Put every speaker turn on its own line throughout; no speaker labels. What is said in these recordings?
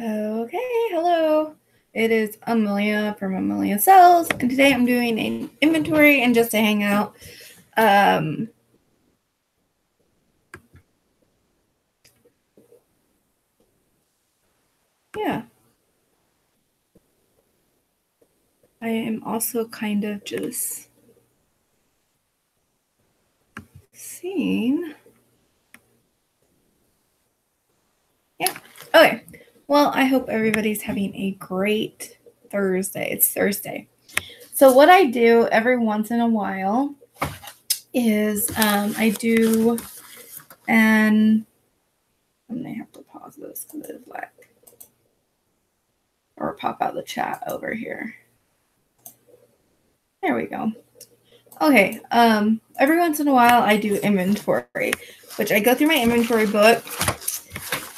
Okay, hello. It is Amelia from Amelia Sells, and today I'm doing an inventory and just a hangout. Yeah. I am also kind of just seeing. Yeah. Okay. Well, I hope everybody's having a great Thursday. It's Thursday. So what I do every once in a while is I do an I'm gonna have to pause this because it's black. Or pop out the chat over here. There we go. Okay, every once in a while I do inventory, which I go through my inventory book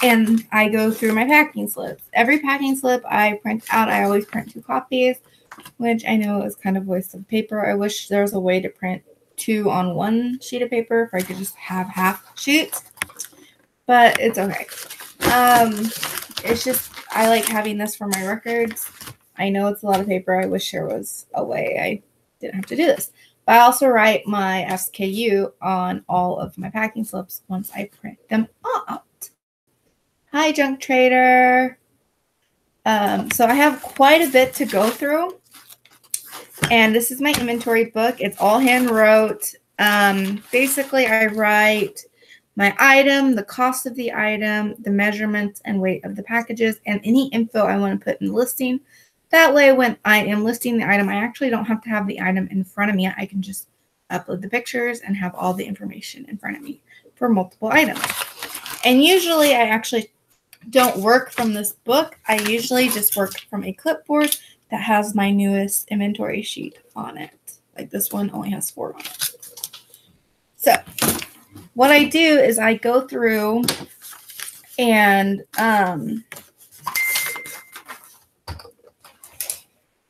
and I go through my packing slips. Every packing slip I print out, I always print 2 copies, which I know is kind of a waste of paper. I wish there was a way to print 2 on 1 sheet of paper if I could just have half sheets, but it's okay. It's just, I like having this for my records. I know it's a lot of paper. I wish there was a way I didn't have to do this. But I also write my SKU on all of my packing slips once I print them out. Hi, Junk Trader. So I have quite a bit to go through. And this is my inventory book. It's all hand wrote. Basically, I write my item, the cost of the item, the measurements and weight of the packages, and any info I want to put in the listing. That way, when I am listing the item, I actually don't have to have the item in front of me. I can just upload the pictures and have all the information in front of me for multiple items. And usually, I actually don't work from this book. I usually just work from a clipboard that has my newest inventory sheet on it. Like this one only has 4 on it. So what I do is I go through and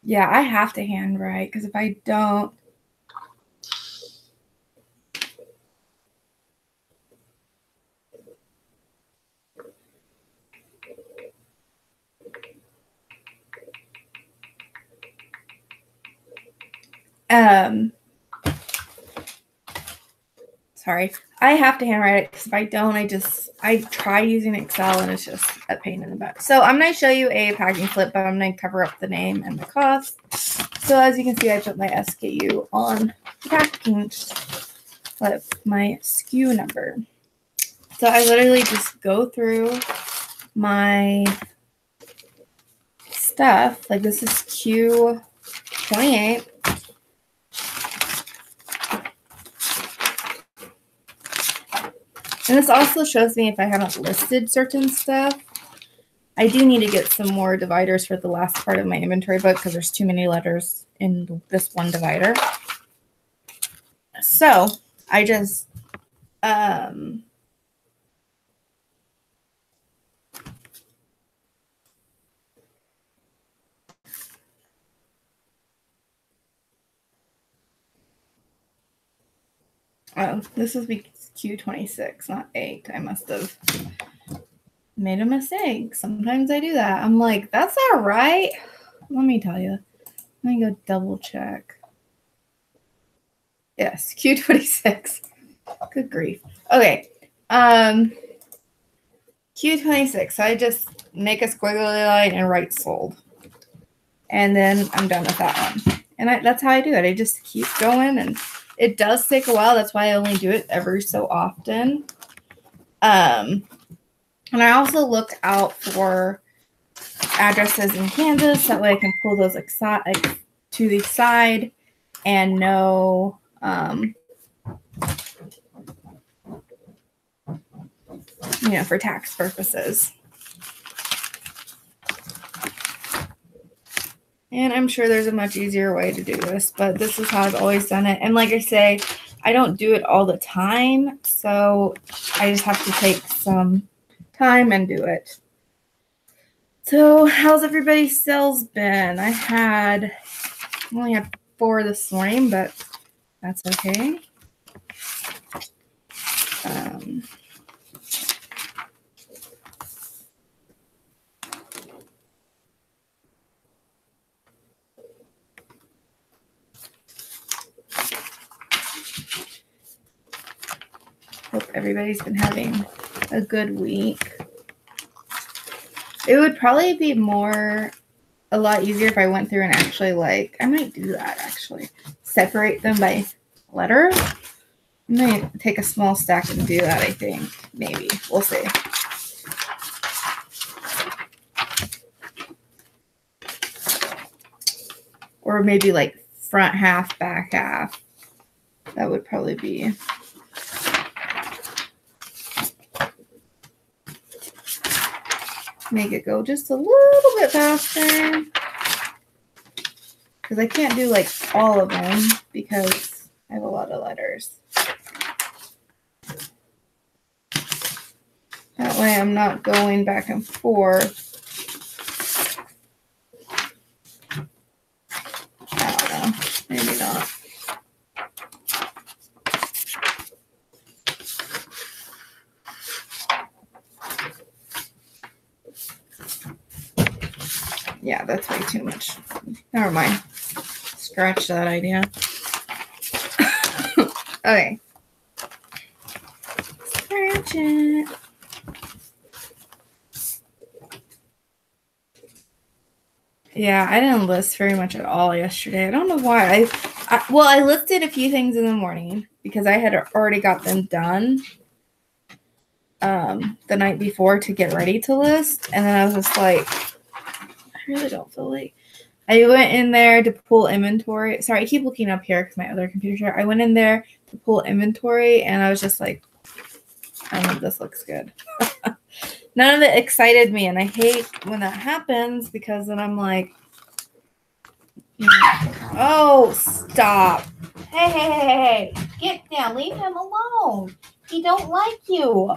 yeah, I have to handwrite because if I don't, sorry, I have to handwrite it because if I don't, I try using Excel and it's just a pain in the butt. So I'm going to show you a packing slip, but I'm going to cover up the name and the cost. So as you can see, I put my SKU on the packing slip, my SKU number. So I literally just go through my stuff. Like this is Q28. And this also shows me if I haven't listed certain stuff. I do need to get some more dividers for the last part of my inventory book because there's too many letters in this one divider. So I just oh, this is Q26, not 8. I must have made a mistake. Sometimes I do that. I'm like, that's not right. Let me tell you. Let me go double check. Yes, Q26. Good grief. Okay. Q26. So I just make a squiggly line and write sold. And then I'm done with that one. And that's how I do it. I just keep going, and it does take a while. That's why I only do it every so often. And I also look out for addresses in Kansas. That way I can pull those to the side and know, for tax purposes. And I'm sure there's a much easier way to do this, but this is how I've always done it. And like I say, I don't do it all the time, so I just have to take some time and do it. So how's everybody's sales been? I only had 4 this morning, but that's okay. everybody's been having a good week. It would probably be a lot easier if I went through and actually I might do that actually. Separate them by letter. I might take a small stack and do that, I think. Maybe. We'll see. Or maybe like front half, back half. That would probably be. Make it go just a little bit faster. Because I can't do like all of them because I have a lot of letters. That way I'm not going back and forth. I don't know. Maybe not. Yeah, that's way too much. Never mind. Scratch that idea. Okay. Scratch it. Yeah, I didn't list very much at all yesterday. I don't know why. I listed a few things in the morning because I had already got them done the night before to get ready to list. And then I was just like, I really don't feel like. I went in there to pull inventory. Sorry, I keep looking up here because my other computer's here. I went in there to pull inventory and I was just like, I don't know if this looks good. None of it excited me, and I hate when that happens because then I'm like, oh, stop. Hey, get down. Leave him alone. He don't like you.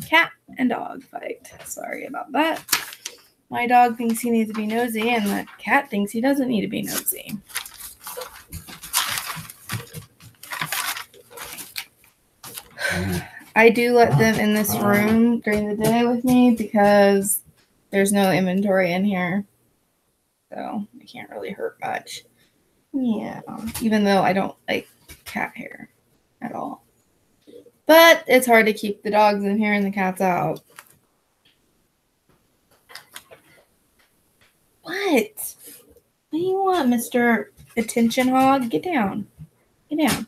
Cat and dog fight. Sorry about that. My dog thinks he needs to be nosy, and the cat thinks he doesn't need to be nosy. I do let them in this room during the day with me because there's no inventory in here. So I can't really hurt much. Yeah. Even though I don't like cat hair at all. But it's hard to keep the dogs in here and the cats out. What? What do you want, Mr. Attention Hog? Get down. Get down.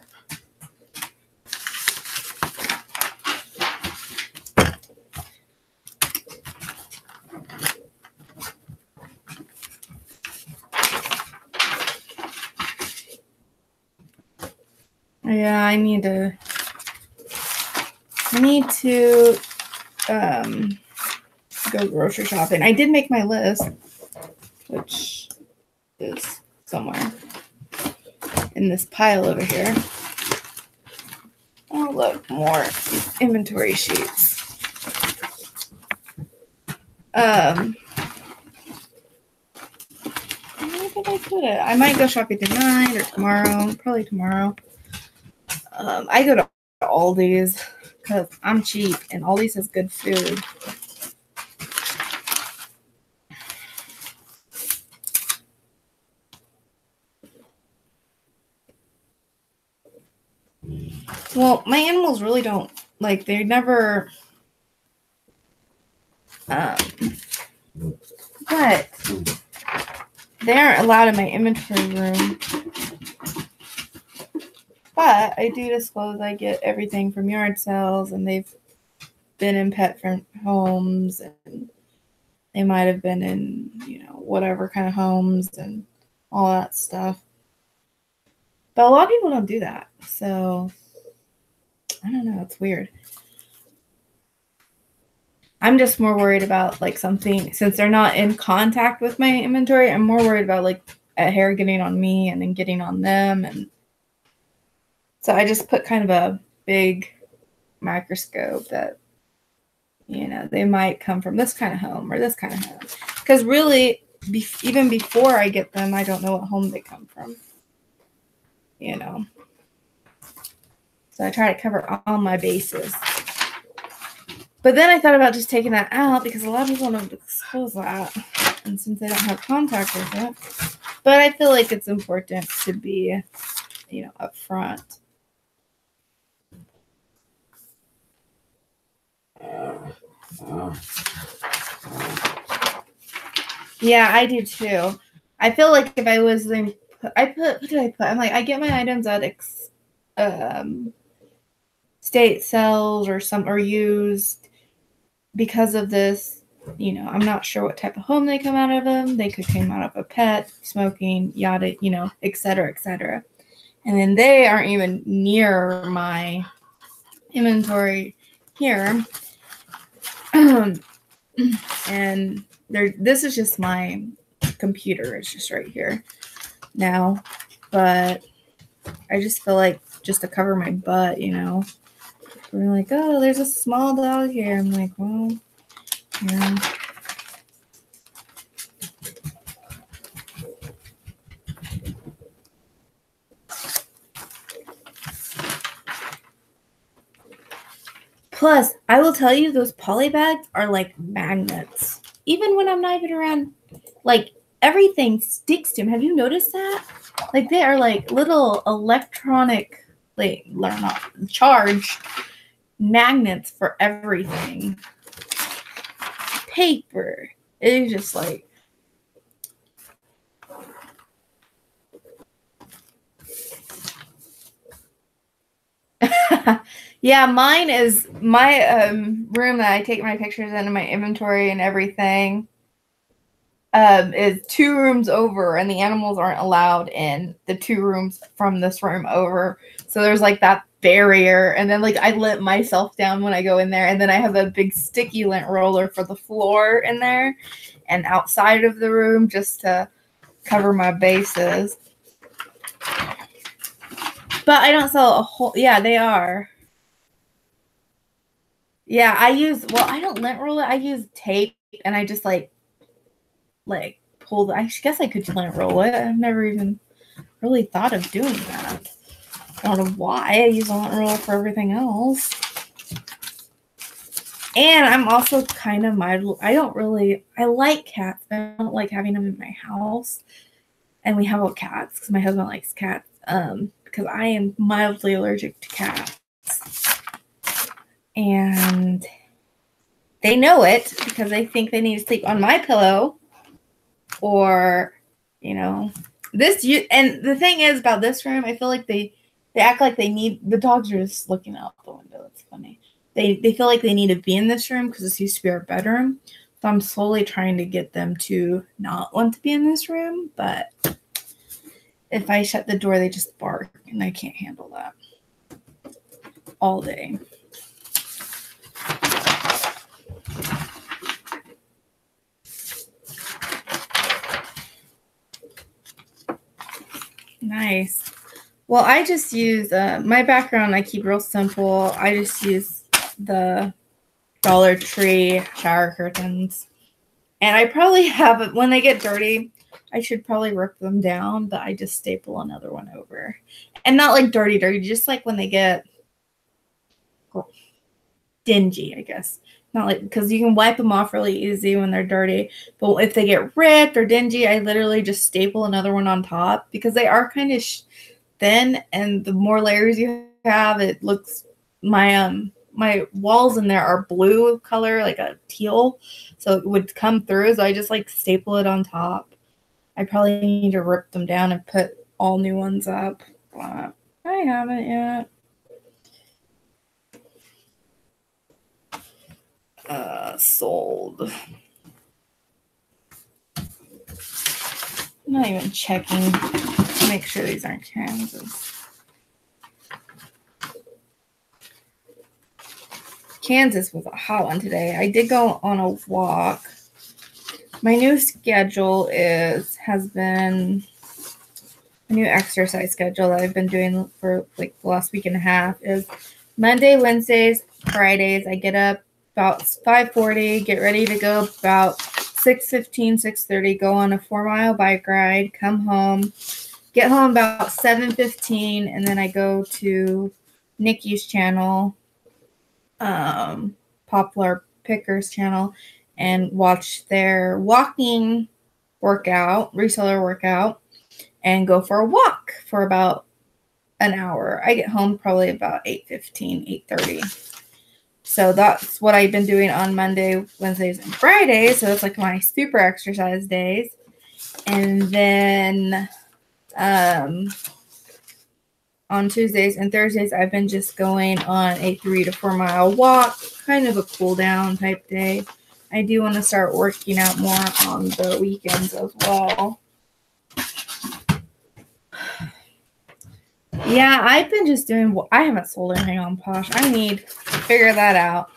Yeah, I need to go grocery shopping. I did make my list, which is somewhere in this pile over here. Oh, look, more inventory sheets. Where did I put it? I might go shopping tonight or tomorrow. Probably tomorrow. I go to Aldi's because I'm cheap and Aldi's has good food. Well, my animals really don't, like, they never, but they aren't allowed in my inventory room. But I do disclose I get everything from yard sales, and they've been in pet friend homes, and they might have been in, whatever kind of homes and all that stuff. But a lot of people don't do that. So I don't know. It's weird. I'm just more worried about like something, since they're not in contact with my inventory, I'm more worried about like a hair getting on me and then getting on them. And so I just put kind of a big microscope that, they might come from this kind of home or this kind of home. Because really, even before I get them, I don't know what home they come from. So I try to cover all my bases. But then I thought about just taking that out because a lot of people don't expose that. And since they don't have contact with it. But I feel like it's important to be, up front. Yeah, I do too. I feel like if I was in, what did I put? I'm like, I get my items at state sales or used because of this. You know, I'm not sure what type of home they come out of them. They could come out of a pet, smoking, yada, you know, et cetera, et cetera. And then they aren't even near my inventory here. And this is just my computer. It's just right here now. But I just feel like just to cover my butt, you know. We're like, oh, there's a small dog here. I'm like, well, yeah. Plus, I will tell you, those poly bags are like magnets. Even when I'm not even around, like everything sticks to them. Have you noticed that? Like they are like little electronic, like not charged magnets for everything. Paper. It is just like. Yeah, mine is my room that I take my pictures in and my inventory and everything is 2 rooms over, and the animals aren't allowed in the 2 rooms from this room over. So there's like that barrier, and then like I lint myself down when I go in there, and then I have a big sticky lint roller for the floor in there and outside of the room just to cover my bases. But I don't sell a whole. Yeah, they are. Yeah, I don't lint roll it. I use tape, and I just like pull I guess I could lint roll it. I've never even really thought of doing that. I don't know why. I use a lint roller for everything else. And I'm also kind of mild. I like cats, but I don't like having them in my house. And we have cats because my husband likes cats. Because I am mildly allergic to cats. And they know it because they think they need to sleep on my pillow or, you know, and the thing is about this room, I feel like they act like they need, the dogs are just looking out the window. It's funny. They feel like they need to be in this room because this used to be our bedroom. So I'm slowly trying to get them to not want to be in this room. But if I shut the door, they just bark, and I can't handle that all day. Nice. Well, I just use my background. I keep real simple. I just use the Dollar Tree shower curtains, and I probably have it when they get dirty. I should probably rip them down, but I just staple another one over, and not like dirty, just like when they get dingy, I guess. Not like, because you can wipe them off really easy when they're dirty, but if they get ripped or dingy, I literally just staple another one on top because they are kind of thin, and the more layers you have, it looks, my walls in there are blue color, like a teal, so it would come through, so I just like staple it on top. I probably need to rip them down and put all new ones up, but I haven't yet. Sold. I'm not even checking to make sure these aren't Kansas. Kansas was a hot one today. I did go on a walk. My new schedule has been a new exercise schedule that I've been doing for like the last week and a half is Monday, Wednesdays, Fridays. I get up about 5:40, get ready to go about 6:15, 6:30, go on a 4-mile bike ride, come home, get home about 7:15, and then I go to Nikki's channel, Popular Pickers channel, and watch their walking workout, reseller workout, and go for a walk for about an hour. I get home probably about 8:15, 8:30. So that's what I've been doing on Monday, Wednesdays, and Fridays. So that's like my super exercise days. And then on Tuesdays and Thursdays, I've been just going on a 3 to 4 mile walk, kind of a cool down type day. I do want to start working out more on the weekends as well. Yeah, I've been just doing, I haven't sold anything on Posh. I need to figure that out.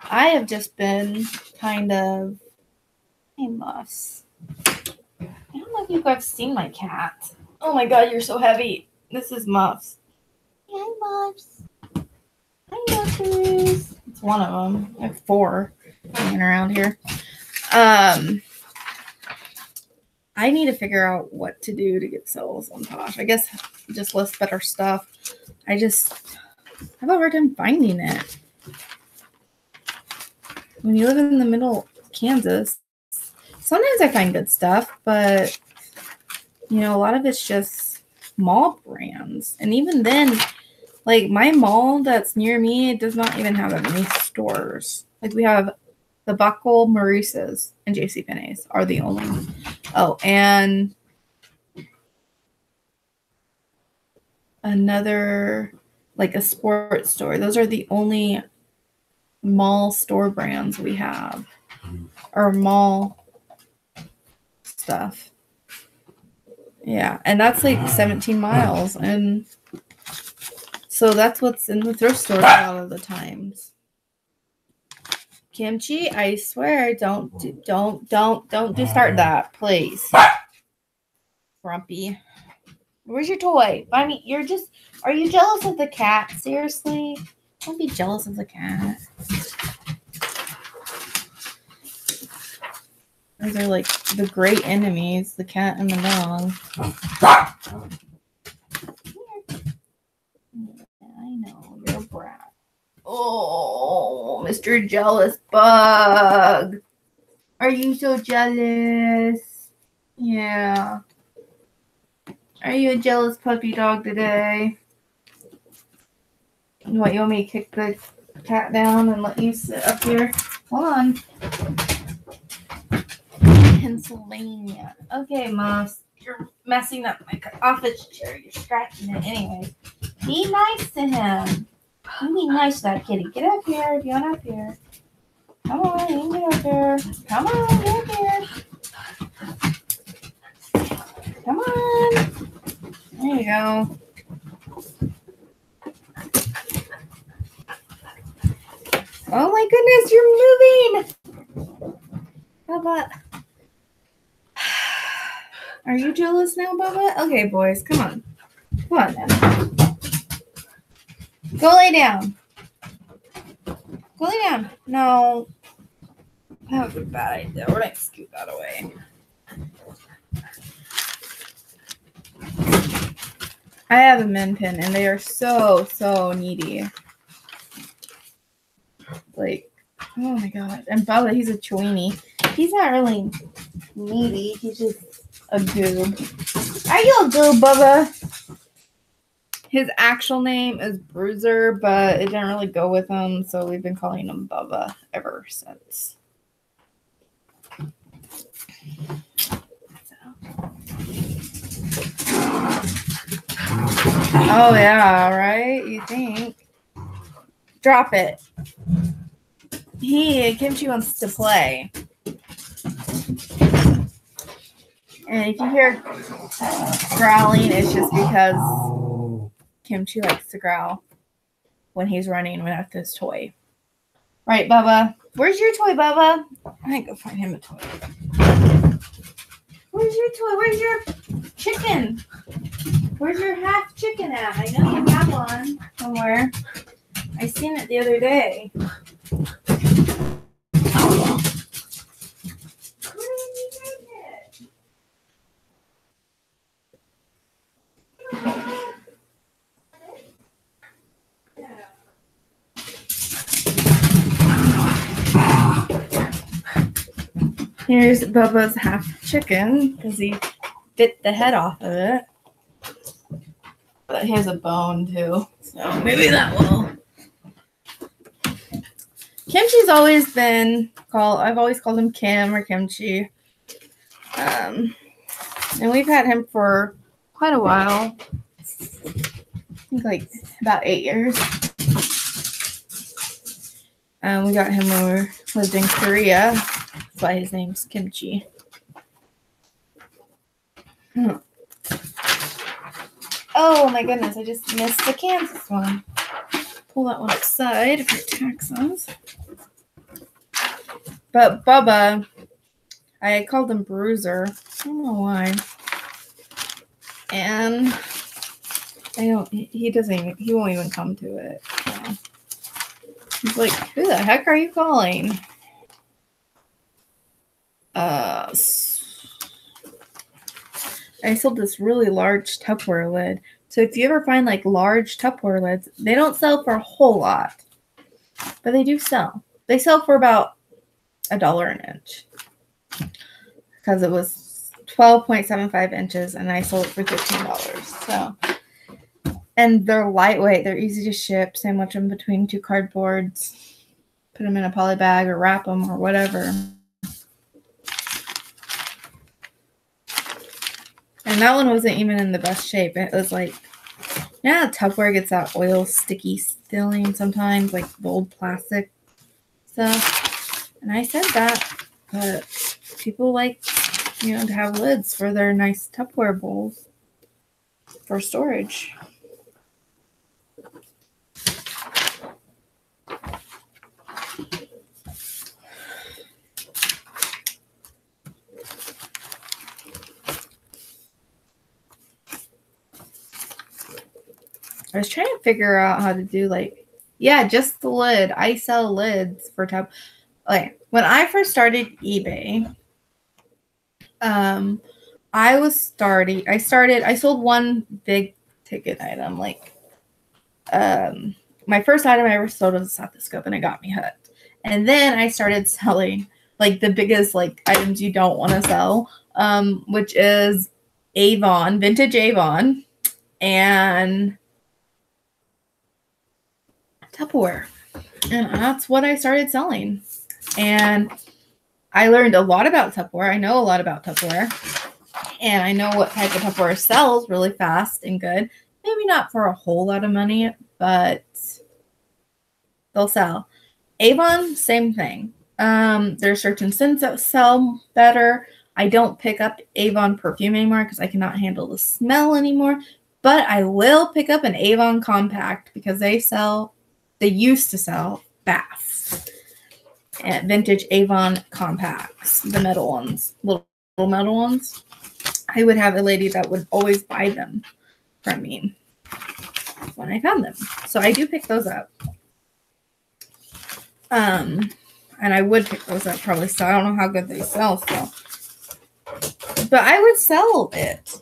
I have just been kind of, hey, Muffs. I don't know if you guys have seen my cat. Oh my God, you're so heavy. This is Muffs. Hi, Muffs. Hi, Muffers. It's one of them. I have 4 hanging around here. I need to figure out what to do to get sales on Posh. I guess just list better stuff. I just have a hard time finding it. When you live in the middle of Kansas, sometimes I find good stuff, but you know, a lot of it's just mall brands. And even then, like my mall that's near me, it does not even have that many stores. Like we have the Buckle, Maurice's, and JCPenney's are the only. Oh, and another, like a sports store. Those are the only mall store brands we have, or mall stuff. Yeah, and that's like 17 miles, and so that's what's in the thrift store a lot of the times. Kimchi, I swear, don't start that, please. Grumpy. Where's your toy? I mean, are you jealous of the cat? Seriously? Don't be jealous of the cat. Those are like the great enemies, the cat and the dog. I know, you're a brat. Oh, Mr. Jealous Bug. Are you so jealous? Yeah. Are you a jealous puppy dog today? What, you want me to kick the cat down and let you sit up here? Hold on. Pennsylvania. Okay, Moss. You're messing up my office chair. You're scratching it anyway. Be nice to him. You be nice to that kitty. Get up here. Get up here. Come on, you can get up here. Come on, get up here. Come on. There you go. Oh my goodness, you're moving. Bubba. Are you jealous now, Bubba? Okay, boys, come on. Come on now. Go lay down. Go lay down. No. That was a bad idea. We're going to scoot that away. I have a min pin, and they are so needy. Like, oh my God. And Bubba, he's a Chewini. He's not really needy. He's just a goob. Are you a goob, Bubba? His actual name is Bruiser, but it didn't really go with him, so we've been calling him Bubba ever since. Oh, yeah, right? You think? Drop it. Kimchi wants to play. And if you hear growling, it's just because Kimchi likes to growl when he's running with his toy. Right, Bubba? Where's your toy, Bubba? I think go find him a toy. Where's your toy? Where's your chicken? Where's your half chicken at? I know you have one somewhere. I seen it the other day. Here's Bubba's half chicken because he bit the head off of it. But he has a bone too, so maybe that will Kimchi's always been called, I've always called him Kim or Kimchi. And we've had him for quite a while. I think like about 8 years. We got him when we lived in Korea. That's why his name's Kimchi. Oh my goodness, I just missed the Kansas one. Pull that one aside for taxes. But Bubba, I called him Bruiser. I don't know why. And he won't even come to it. So. He's like, who the heck are you calling? I sold this really large Tupperware lid. So if you ever find like large Tupperware lids, they don't sell for a whole lot, but they do sell. They sell for about $1 an inch because it was 12.75 inches and I sold it for $15. So, and they're lightweight. They're easy to ship. Sandwich them between 2 cardboards, put them in a poly bag or wrap them or whatever. And that one wasn't even in the best shape. It was like, yeah, Tupperware gets that oil sticky feeling sometimes, like the old plastic stuff. And I said that, but people like, to have lids for their nice Tupperware bowls for storage. I was trying to figure out how to do just the lid. I sell lids for Okay, when I first started eBay, I sold one big ticket item. My first item I ever sold was a stethoscope and it got me hooked. And then I started selling the biggest items you don't want to sell, which is Avon, vintage Avon, and Tupperware. And that's what I started selling. And I learned a lot about Tupperware. I know a lot about Tupperware. And I know what type of Tupperware sells really fast and good. Maybe not for a whole lot of money, but they'll sell. Avon, same thing. There's certain scents that sell better. I don't pick up Avon perfume anymore because I cannot handle the smell anymore. But I will pick up an Avon compact because they used to sell fast. And vintage Avon compacts, the metal ones, little metal ones. I would have a lady that would always buy them from me when I found them. So I do pick those up. And I would pick those up probably, so I don't know how good they sell still. But I would sell it.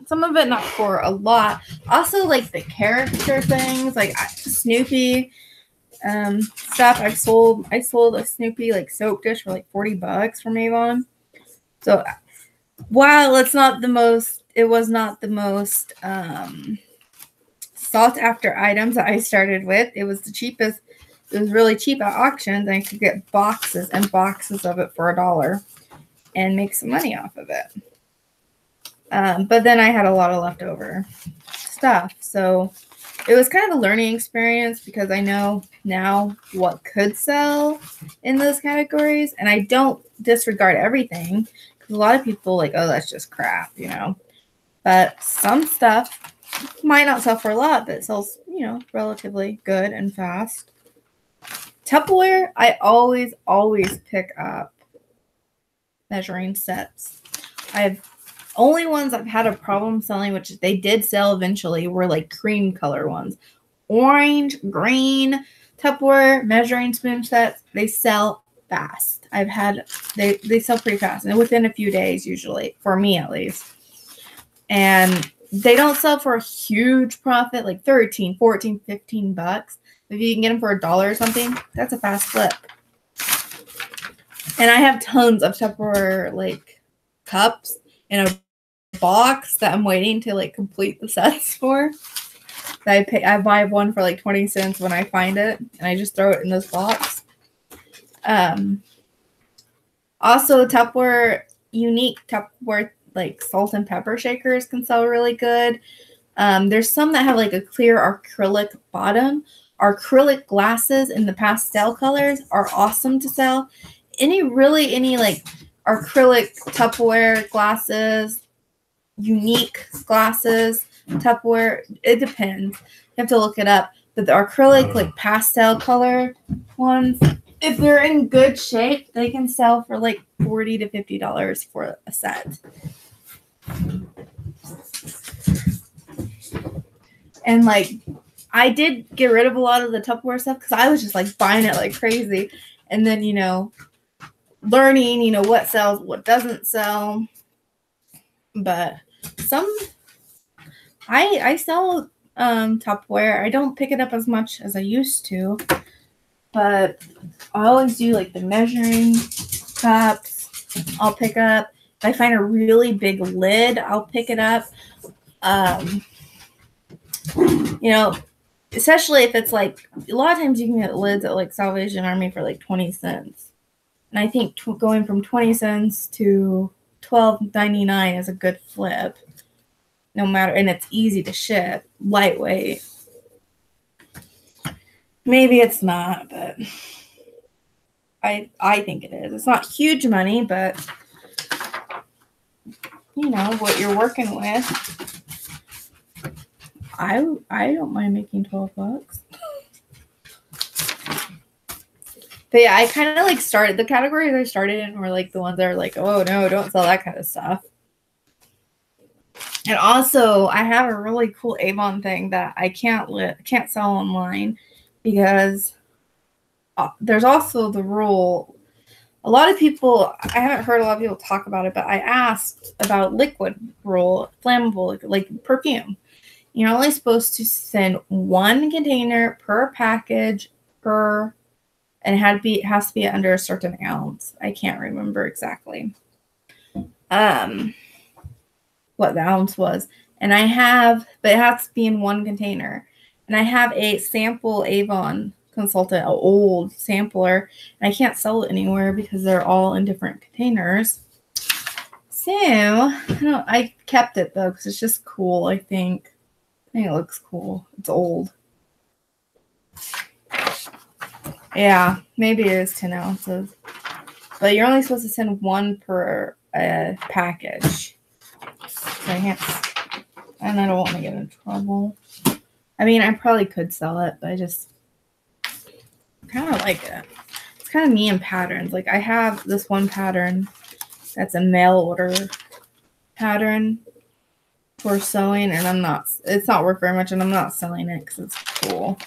Some of it not for a lot. Also, the character things, Snoopy stuff. I sold a Snoopy soap dish for $40 from Avon. So while it was not the most sought after items that I started with, it was the cheapest. It was really cheap at auctions, and I could get boxes and boxes of it for $1 and make some money off of it. But then I had a lot of leftover stuff. So it was kind of a learning experience because I know now what could sell in those categories. And I don't disregard everything because a lot of people oh, that's just crap, But some stuff might not sell for a lot, but it sells, relatively good and fast. Tupperware, I always pick up measuring sets. Only ones I've had a problem selling, which they did sell eventually, were cream color ones. Orange, green, Tupperware, measuring spoon sets, they sell fast. They sell pretty fast, and within a few days usually, for me at least. And they don't sell for a huge profit, $13, $14, $15. If you can get them for $1 or something, that's a fast flip. And I have tons of Tupperware cups in a box that I'm waiting to complete the sets for. I buy one for 20 cents when I find it, and I just throw it in this box. Also, unique Tupperware like salt and pepper shakers can sell really good. There's some that have like a clear acrylic bottom. Acrylic glasses in the pastel colors are awesome to sell. Any like acrylic Tupperware glasses, unique glasses, Tupperware, it depends. You have to look it up. But the acrylic like pastel color ones, if they're in good shape, they can sell for like $40 to $50 for a set. And like, I did get rid of a lot of the Tupperware stuff because I was just like buying it like crazy. And then, learning, what sells, what doesn't sell. But I sell Tupperware. I don't pick it up as much as I used to. But I always do like the measuring cups. I'll pick up. If I find a really big lid, I'll pick it up. Especially if it's like, a lot of times you can get lids at like Salvation Army for like 20 cents. And I think going from 20 cents to $12.99 is a good flip. No matter, and it's easy to ship, lightweight. Maybe it's not, but I think it is. It's not huge money, but what you're working with. I don't mind making $12. But yeah, I kind of like started, the categories I started in were like the ones that are like, oh no, don't sell that kind of stuff. And also, I have a really cool Avon thing that I can't sell online because there's also the rule. A lot of people, I haven't heard a lot of people talk about it, but I asked about liquid rule, flammable, like perfume. You're only supposed to send one container per package and it has to be under a certain ounce. I can't remember exactly what the ounce was. But it has to be in one container. And I have a sample Avon Consultant, an old sampler, and I can't sell it anywhere because they're all in different containers. So I kept it though because it's just cool. I think it looks cool. It's old. Yeah, maybe it is 10 ounces, but you're only supposed to send one per package. So I don't want to get in trouble. I mean, I probably could sell it, but I just kind of like it. It's kind of me in patterns. Like I have this one pattern that's a mail order pattern for sewing, and it's not worth very much, and I'm not selling it because it's cool.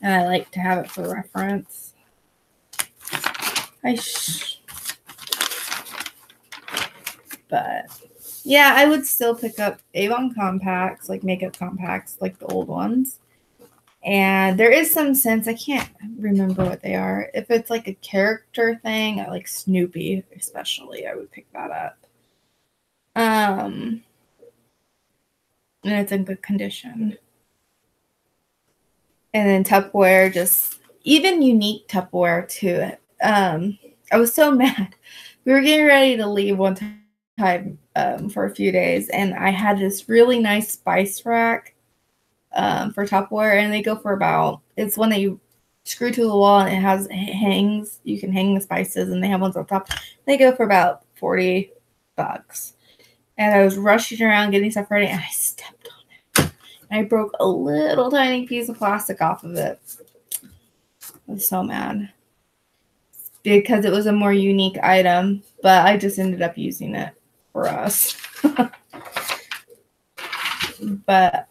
And I like to have it for reference. But yeah, I would still pick up Avon compacts, like makeup compacts, like the old ones. And there is some scents, I can't remember what they are. If it's like a character thing, I like Snoopy especially, I would pick that up. And it's in good condition. And then Tupperware, just even unique Tupperware too. I was so mad. We were getting ready to leave one time for a few days, and I had this really nice spice rack for Tupperware, and they go for about, it's one that you screw to the wall and it hangs. You can hang the spices, and they have ones on top. They go for about $40. And I was rushing around getting stuff ready, and I stepped on it. And I broke a little tiny piece of plastic off of it. I was so mad because it was a more unique item, but I just ended up using it for us. But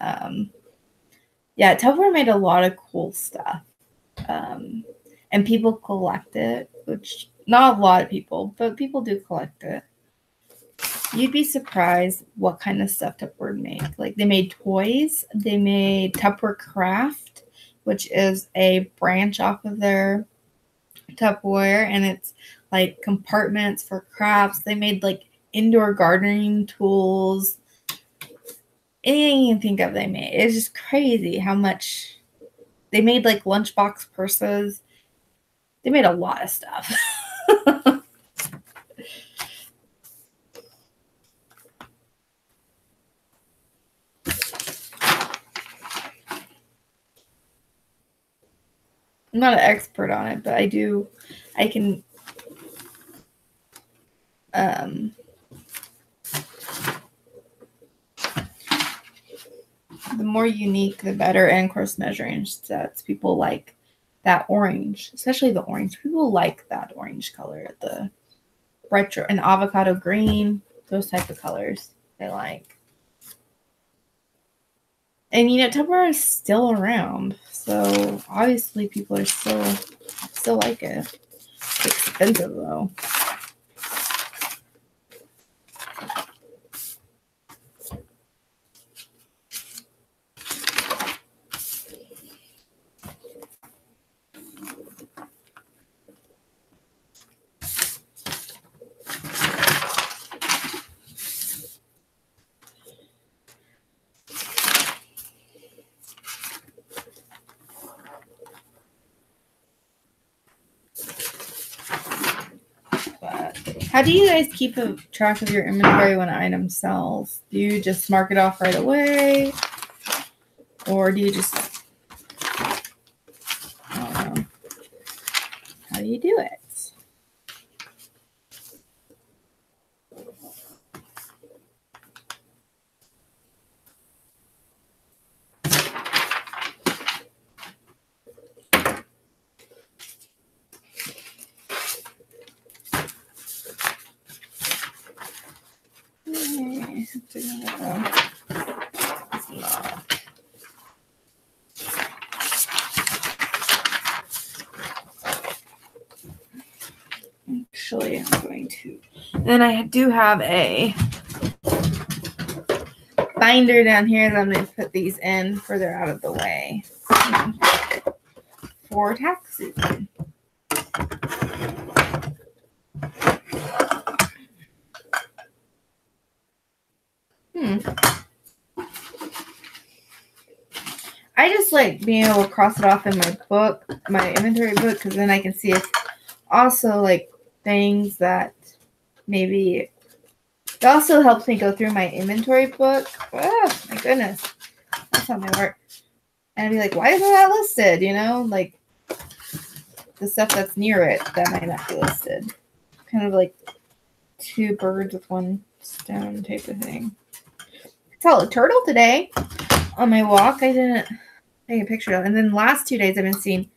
yeah, Tupperware made a lot of cool stuff, and people collect it, which not a lot of people, but people do collect it. You'd be surprised what kind of stuff Tupperware made. Like they made toys. They made Tupperware Craft, which is a branch off of their Tupperware, and it's like compartments for crafts. They made like indoor gardening tools. Anything you can think of, they made. It's just crazy how much they made. Like lunchbox purses. They made a lot of stuff. I'm not an expert on it, but I can the more unique, the better. And of course, measuring sets. People like that orange, especially the orange. People like that orange color, the retro and avocado green, those type of colors they like. And you know, Tupperware is still around, so obviously people are still like it. It's expensive though. How do you guys keep a track of your inventory when an item sells? Do you just mark it off right away? Or do you just, I don't know. How do you do it? Actually, I'm going to. Then I do have a binder down here that I'm going to put these in further out of the way for tax season. I just like being able to cross it off in my book, my inventory book, because then I can see if also like things that maybe it also helps me go through my inventory book. Oh my goodness, that's not my work. And I'd be like, why isn't that listed? You know, like the stuff that's near it that might not be listed. Kind of like two birds with one stone type of thing. I saw a turtle today on my walk. I didn't take a picture of it. And then the last 2 days I've been seeing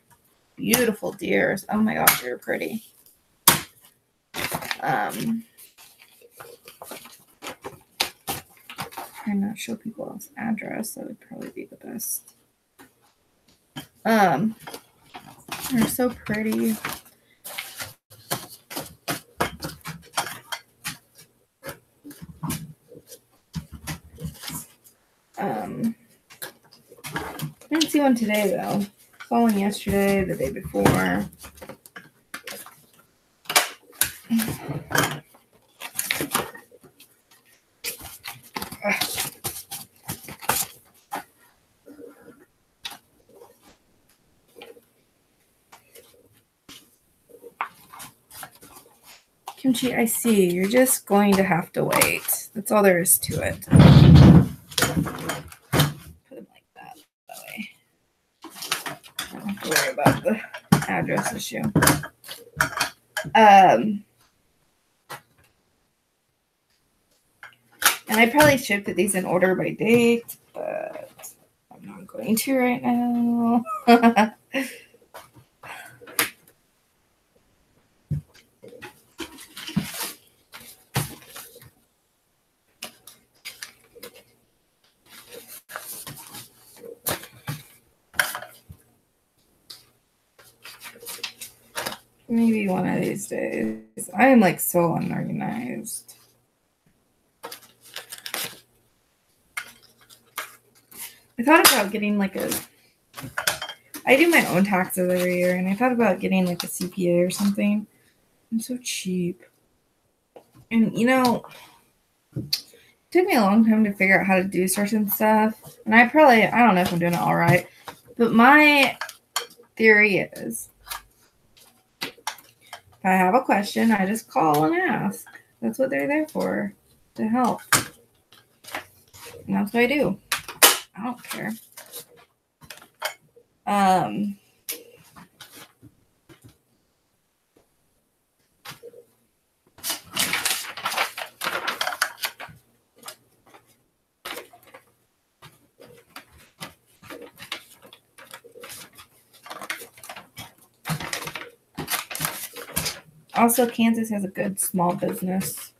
beautiful deers. Oh my gosh, they're pretty. I'm not show people else address. That would probably be the best. They're so pretty. I didn't see one today though. Saw one yesterday, the day before. Kimchi, I see. You're just going to have to wait. That's all there is to it. Put them like that way. I don't have to worry about the address issue. And I probably should put these in order by date, but I'm not going to right now. Maybe one of these days. I am like so unorganized. I thought about getting like I do my own taxes every year, and I thought about getting like a CPA or something. I'm so cheap. And you know, it took me a long time to figure out how to do certain stuff. And I don't know if I'm doing it all right. But my theory is If I have a question, I just call and ask. That's what they're there for, to help. And that's what I do. I don't care. Also, Kansas has a good small business,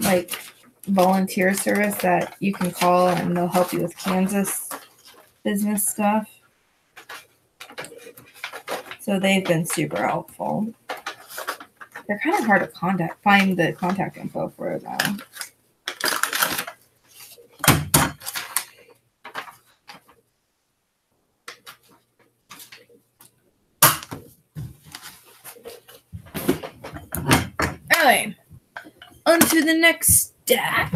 like volunteer service that you can call and they'll help you with Kansas business stuff. So they've been super helpful. They're kind of hard to find the contact info for it though. Anyway, on to the next stack.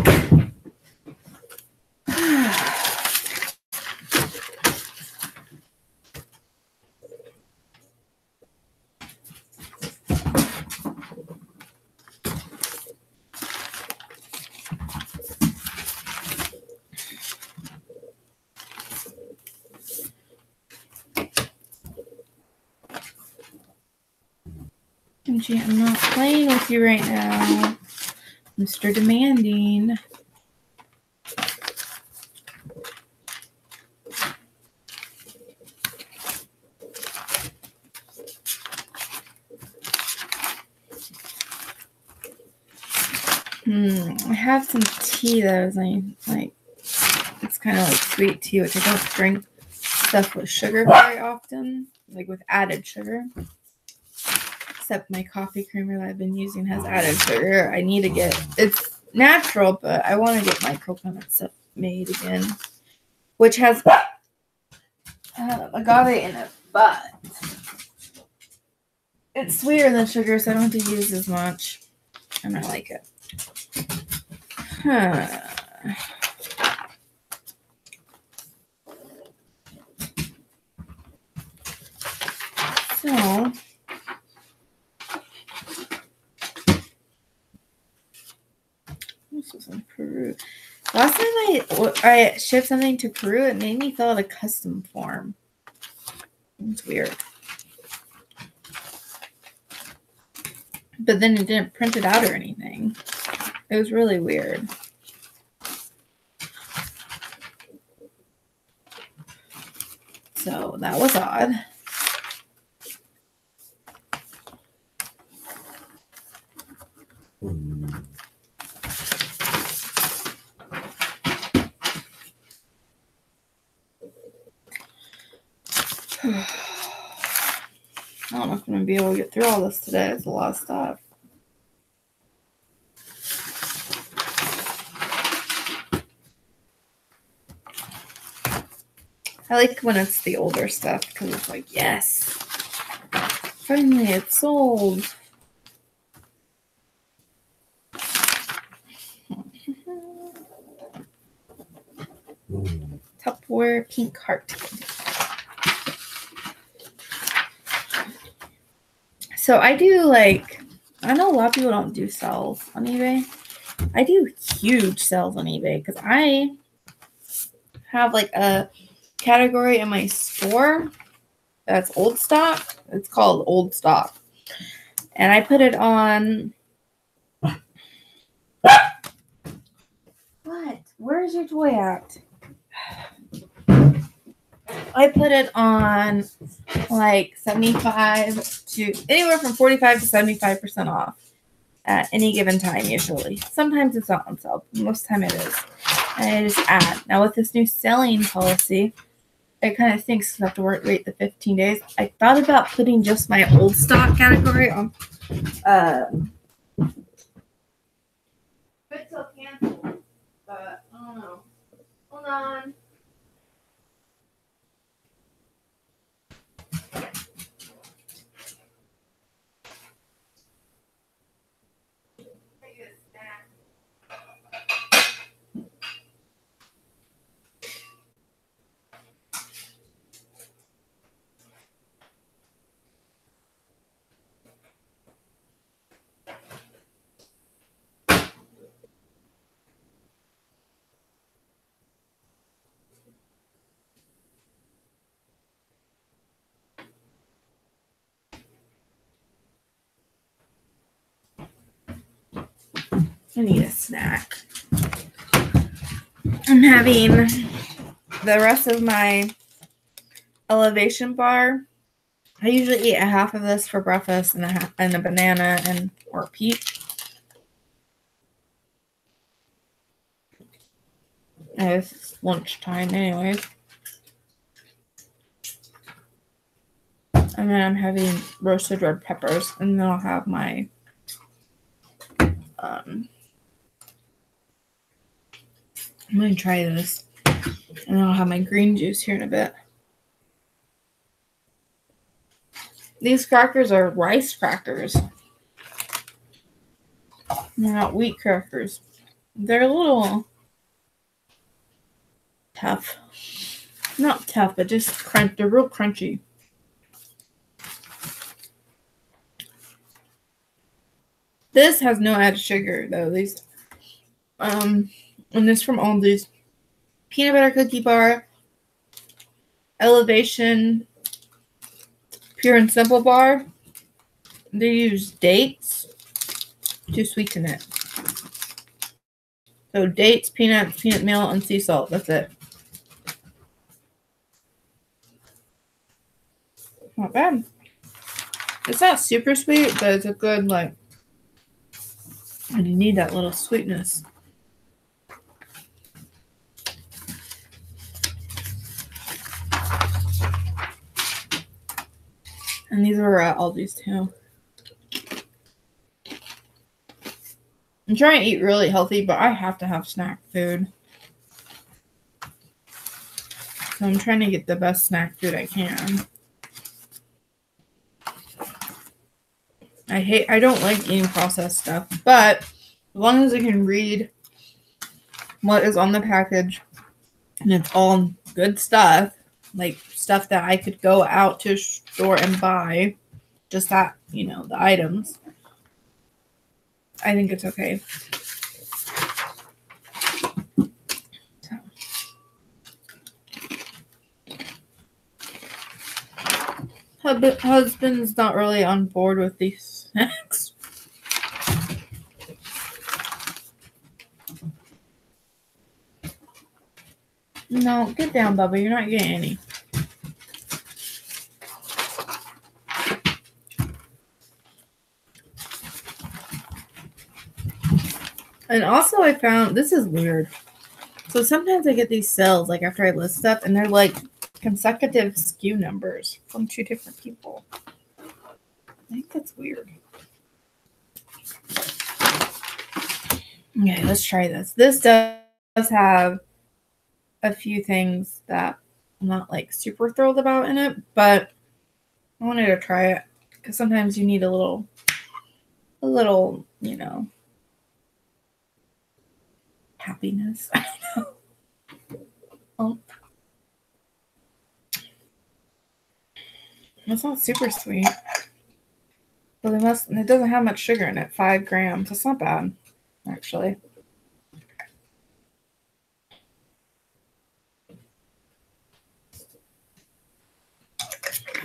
Angie, I'm not playing with you right now, Mr. Demanding. I have some tea that was like it's kind of like sweet tea, which I don't drink stuff with sugar very often, like with added sugar. Except my coffee creamer that I've been using has added sugar. I need to get, it's natural, but I want to get my coconut stuff made again, which has agave in it, but it's sweeter than sugar, so I don't have to use as much, and I like it. So this was in Peru. Last time I shipped something to Peru, it made me fill out a custom form. It's weird. But then it didn't print it out or anything. It was really weird. So that was odd. I don't know if I'm going to be able to get through all this today. It's a lot of stuff. I like when it's the older stuff because it's like, yes, finally it's sold. Tupperware pink heart. So I do like, I know a lot of people don't do sales on eBay. I do huge sales on eBay because I have like a category in my store that's old stock. It's called old stock. And I put it on. What? Where's your toy at? I put it on like 75 to anywhere from 45 to 75% off at any given time, usually. Sometimes it's not on sale, but most of the time it is. And I just add. Now with this new selling policy, it kind of thinks because I have to wait the 15 days. I thought about putting just my old stock category on. It's still canceled, but I don't know. Hold on. I need a snack. I'm having the rest of my elevation bar. I usually eat a half of this for breakfast and a banana or a peach. It's lunchtime anyways. And then I'm having roasted red peppers, and then I'll have my I'm gonna try this, and then I'll have my green juice here in a bit. These crackers are rice crackers. They're not wheat crackers. They're a little tough. Not tough, but just crunch. They're real crunchy. This has no added sugar though. These and this from Aldi's peanut butter cookie bar, Elevation Pure and Simple bar. They use dates to sweeten it. So dates, peanuts, peanut meal, and sea salt. That's it. Not bad. It's not super sweet, but it's a good, like, and you need that little sweetness. And these were Aldi's too. I'm trying to eat really healthy, but I have to have snack food. So I'm trying to get the best snack food I can. I don't like eating processed stuff, but as long as I can read what is on the package and it's all good stuff, like stuff that I could go out to a store and buy, just that, the items, I think it's okay. Husband's not really on board with these snacks. No, get down, Bubba. You're not getting any. And also I found, this is weird. So sometimes I get these sales, like after I list stuff, and they're like consecutive SKU numbers from 2 different people. I think that's weird. Okay, let's try this. This does have a few things that I'm not like super thrilled about in it, but I wanted to try it because sometimes you need a little, happiness. I don't know. Oh. It's not super sweet. But it doesn't have much sugar in it, 5 grams. That's not bad, actually.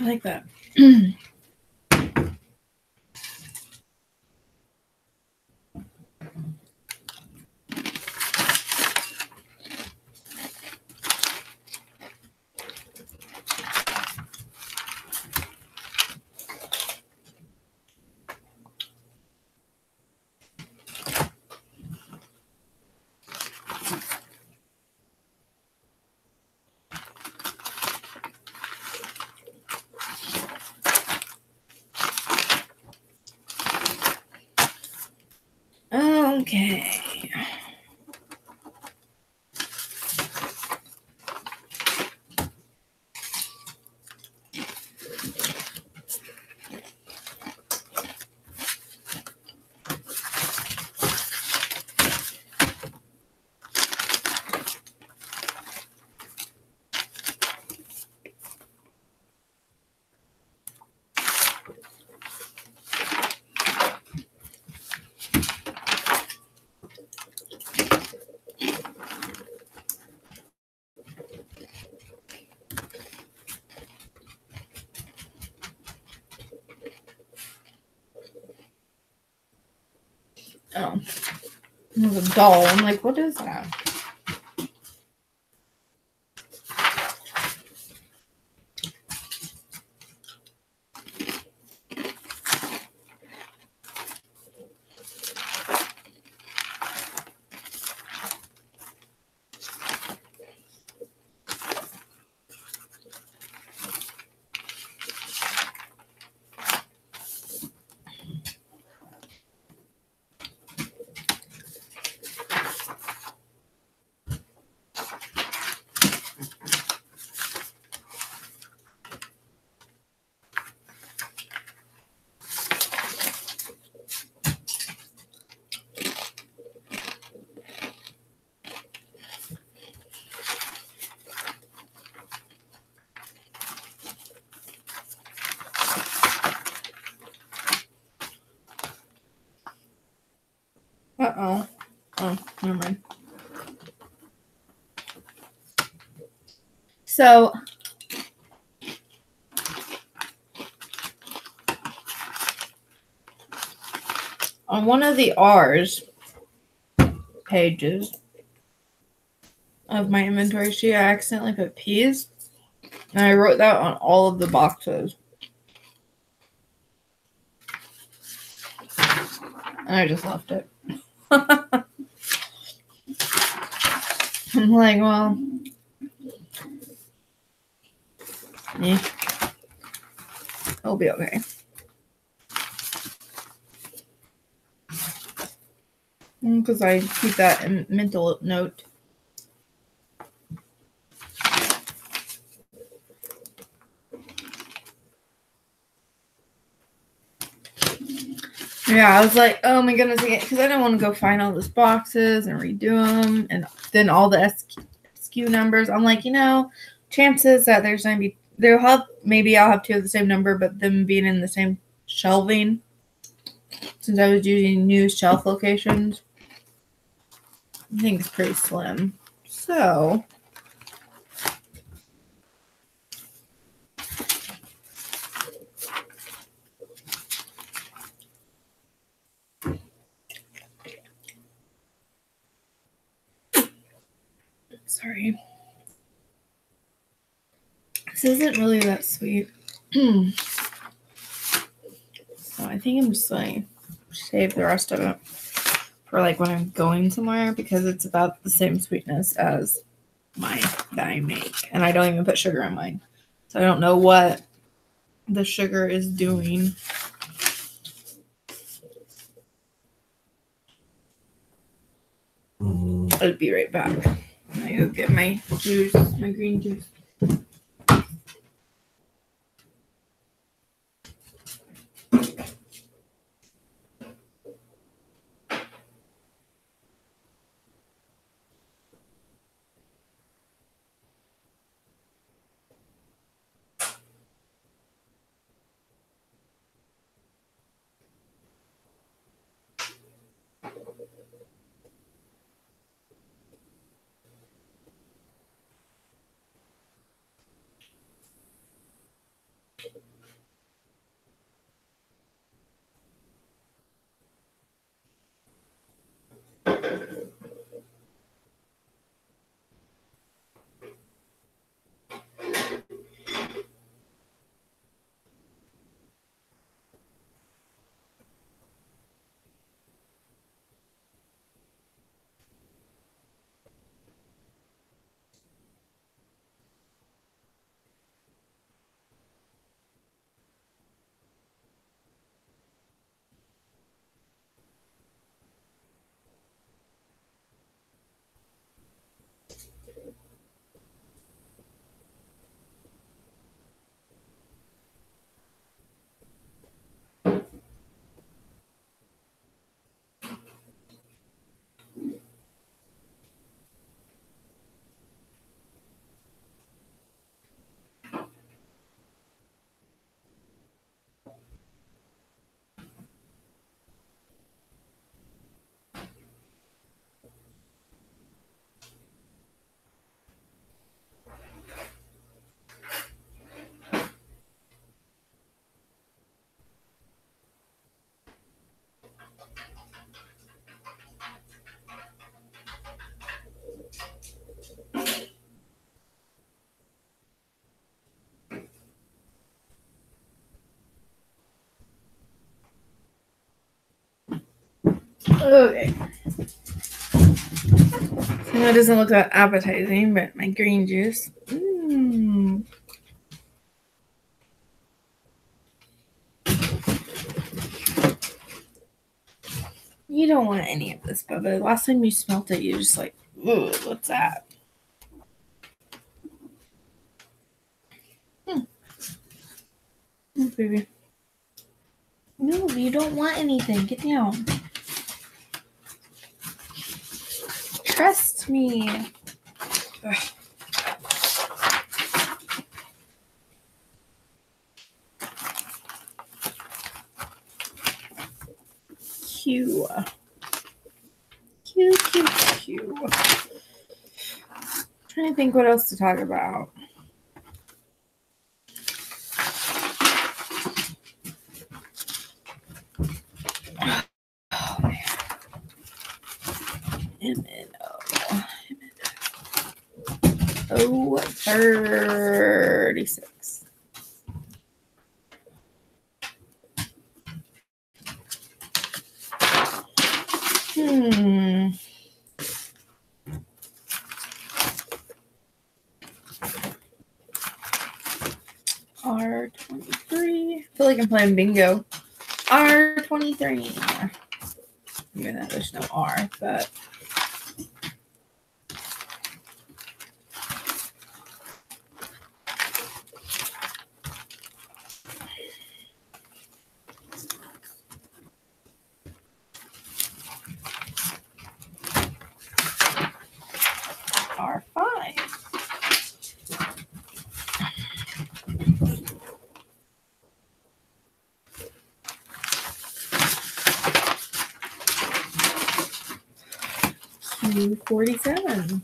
I like that. Okay. Oh. It was a doll. I'm like, what is that? Uh-oh. Oh, never mind. So, on one of the R's pages of my inventory sheet, I accidentally put P's. And I wrote that on all of the boxes. And I just left it. I'm like, well, yeah, it'll be okay. Because I keep that in mental note. Yeah, I was like, oh my goodness, because I don't want to go find all those boxes and redo them, and then all the SKU numbers. I'm like, chances that there's gonna be maybe I'll have two of the same number, but them being in the same shelving, since I was using new shelf locations, I think it's pretty slim. So. Sorry. This isn't really that sweet. So I think I'm just going to save the rest of it for like when I'm going somewhere, because it's about the same sweetness as mine that I make. And I don't even put sugar in mine. So I don't know what the sugar is doing. I'll be right back. I go get my juice, my green juice. Okay. I know it doesn't look that appetizing, but my green juice. Mmm. You don't want any of this, Bubba. Last time you smelt it, you just like, ooh, what's that? Oh, baby. No, you don't want anything. Get down. Trust me. Ugh. Q. Q, Q, Q. Trying to think what else to talk about. Oh, man. MNO. Oh, 36. R23. I feel like I'm playing bingo. R23. Even though there's no R, but. R5. Q47.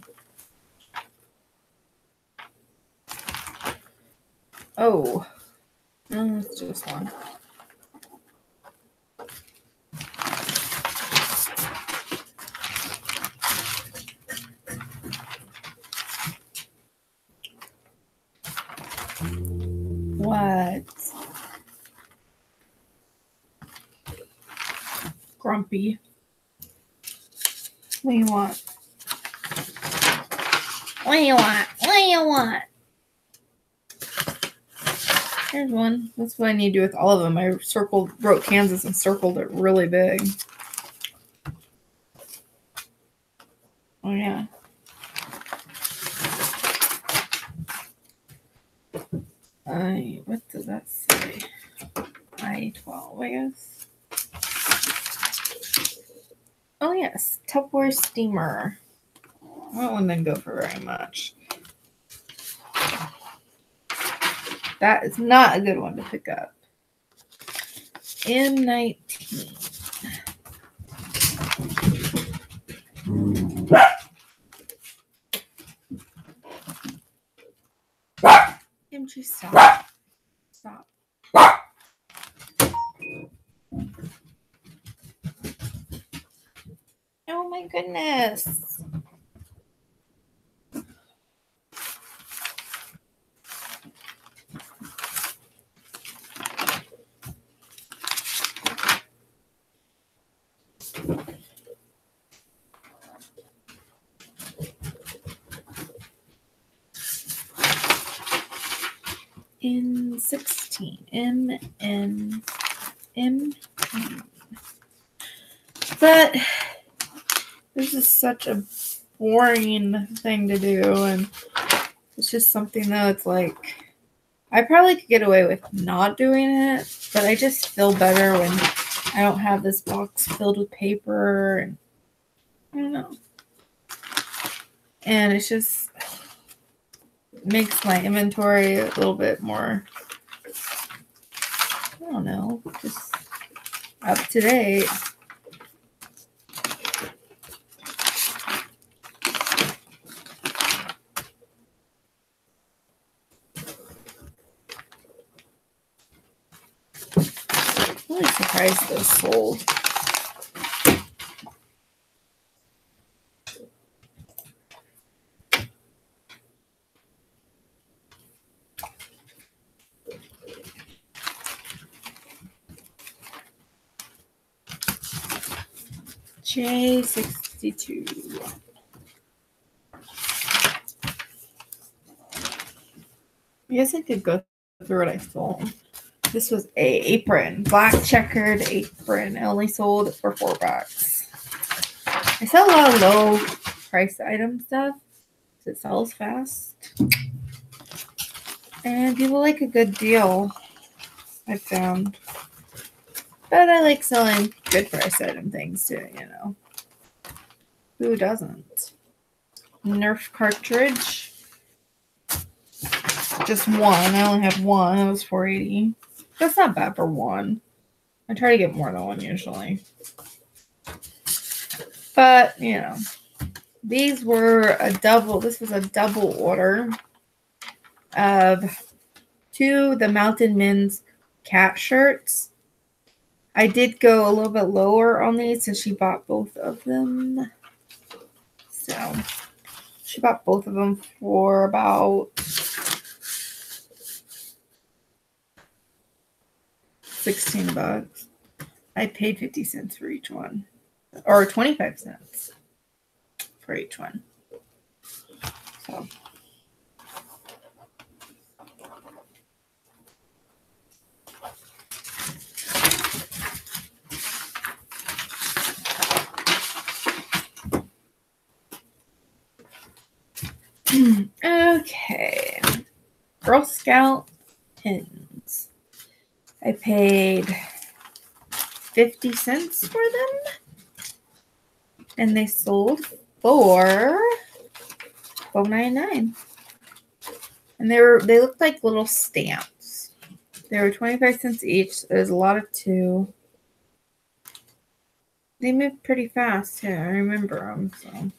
Oh. No, it's just one. What? Grumpy. What do you want? What do you want? What do you want? Here's one. That's what I need to do with all of them. I wrote Kansas and circled it really big. Oh, yeah. What does that say? I-12, I guess. Oh, yes. Tupperware steamer. That one didn't go for very much. That is not a good one to pick up. M19. MG, stop. Stop. Oh my goodness. N16. M. But this is such a boring thing to do, and it's just something that it's like I probably could get away with not doing it, but I just feel better when I don't have this box filled with paper, and I don't know. And it's just makes my inventory a little bit more, I don't know, just up to date. I'm really surprised those sold. J62. I guess I could go through what I sold. This was a apron, black checkered apron. I only sold it for $4. I sell a lot of low price item stuff. It sells fast. And people like a good deal, I found. But I like selling good price item things too, you know. Who doesn't? Nerf cartridge. Just one. I only had one. It was $4.80. That's not bad for one. I try to get more than one usually. But, you know, these were a double. This was a double order of 2 the Mountain Men's cat shirts. I did go a little bit lower on these, so she bought both of them. So she bought both of them for about $16. I paid 50 cents for each one, or 25 cents for each one. So. Okay. Girl Scout pins. I paid 50 cents for them. And they sold for $12.99. And they looked like little stamps. They were 25 cents each. There's a lot of 2. They moved pretty fast too. I remember them, so.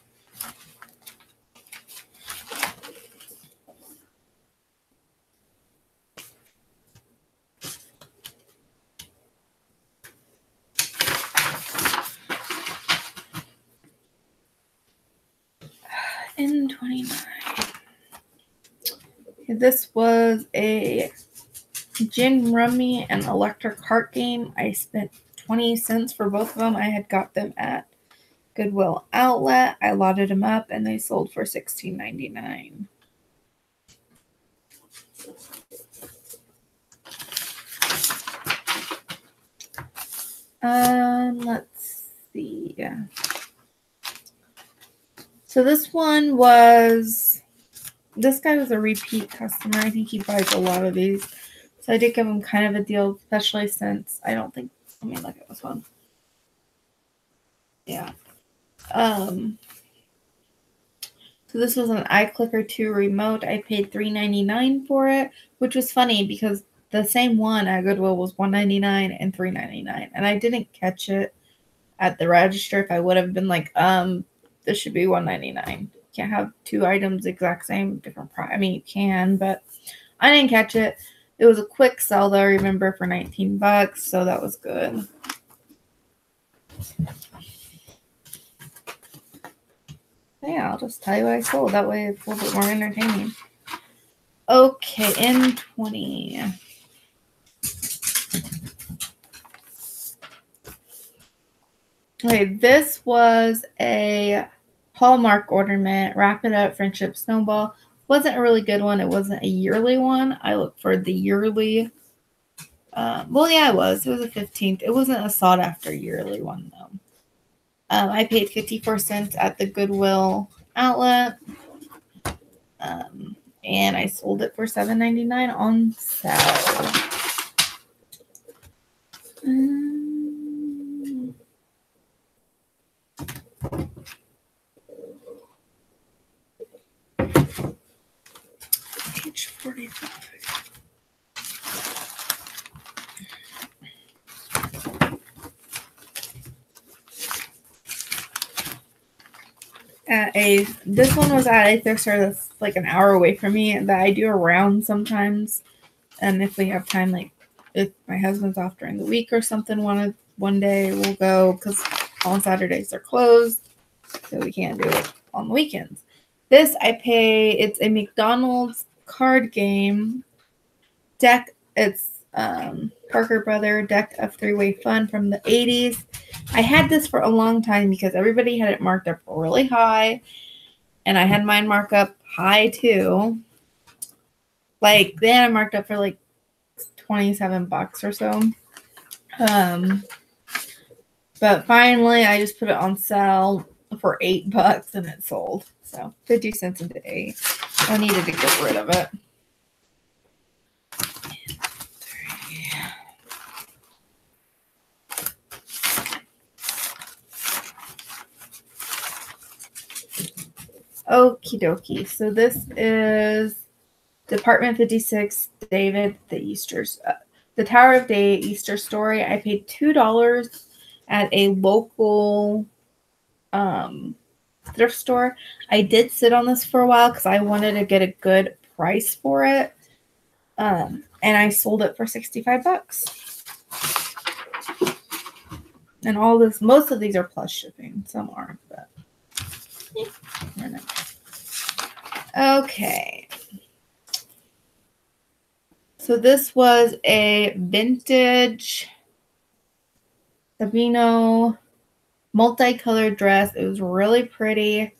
N29. This was a gin rummy and electric heart game. I spent 20 cents for both of them. I had got them at Goodwill Outlet. I lotted them up and they sold for $16.99. Let's see. So this guy was a repeat customer. I think he buys a lot of these. So I did give him kind of a deal, especially since I don't think, let me look at this one. Yeah. So this was an iClicker 2 remote. I paid $3.99 for it, which was funny because the same one at Goodwill was $1.99 and $3.99. And I didn't catch it at the register. If I would have been like, this should be $1.99. You can't have 2 items exact same, different price. I mean, you can, but I didn't catch it. It was a quick sell, though, I remember, for $19, so that was good. Yeah, I'll just tell you what I sold. That way it's a little bit more entertaining. Okay, N20. Okay, this was a Hallmark ornament, Wrap It Up Friendship Snowball. Wasn't a really good one. It wasn't a yearly one. I looked for the yearly. Well, yeah, it was. It was a 15th. It wasn't a sought after yearly one, though. I paid 54 cents at the Goodwill Outlet. And I sold it for $7.99 on sale. Page 45. This one was at a thrift store that's like an hour away from me that I do around sometimes. And if we have time, like if my husband's off during the week or something, one day we'll go because on Saturdays they're closed, so we can't do it on the weekends. This it's a McDonald's card game deck. It's Parker Brother deck of 3-way fun from the 80s. I had this for a long time because everybody had it marked up really high, and I had mine marked up high too. Like, they had it marked up for like $27 or so. But finally, I just put it on sale for $8 and it sold. So 50 cents a day. I needed to get rid of it. Okie dokie. So this is Department 56, David the Tower of Day Easter story. I paid $2 at a local thrift store. I did sit on this for a while because I wanted to get a good price for it. And I sold it for $65. And all this, most of these are plus shipping. Some aren't, but yeah. Okay. So this was a vintage Sabino multicolored dress. It was really pretty.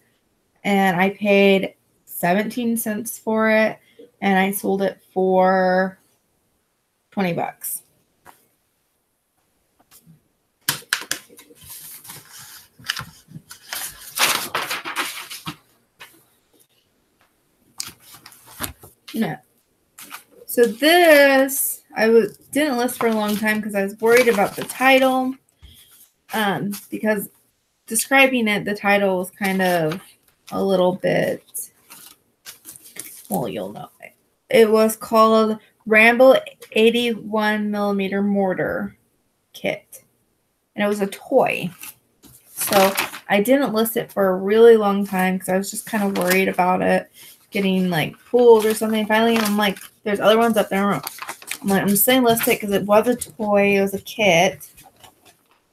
And I paid 17 cents for it. And I sold it for $20. No. So this, didn't list for a long time because I was worried about the title. Because describing it, the title was kind of a little bit, well, you'll know it. It was called Rambo 81mm Mortar Kit. And it was a toy. So I didn't list it for a really long time because I was just kind of worried about it getting like pulled or something. Finally, I'm like, there's other ones up there. I'm like, I'm just saying list it because it was a toy. It was a kit.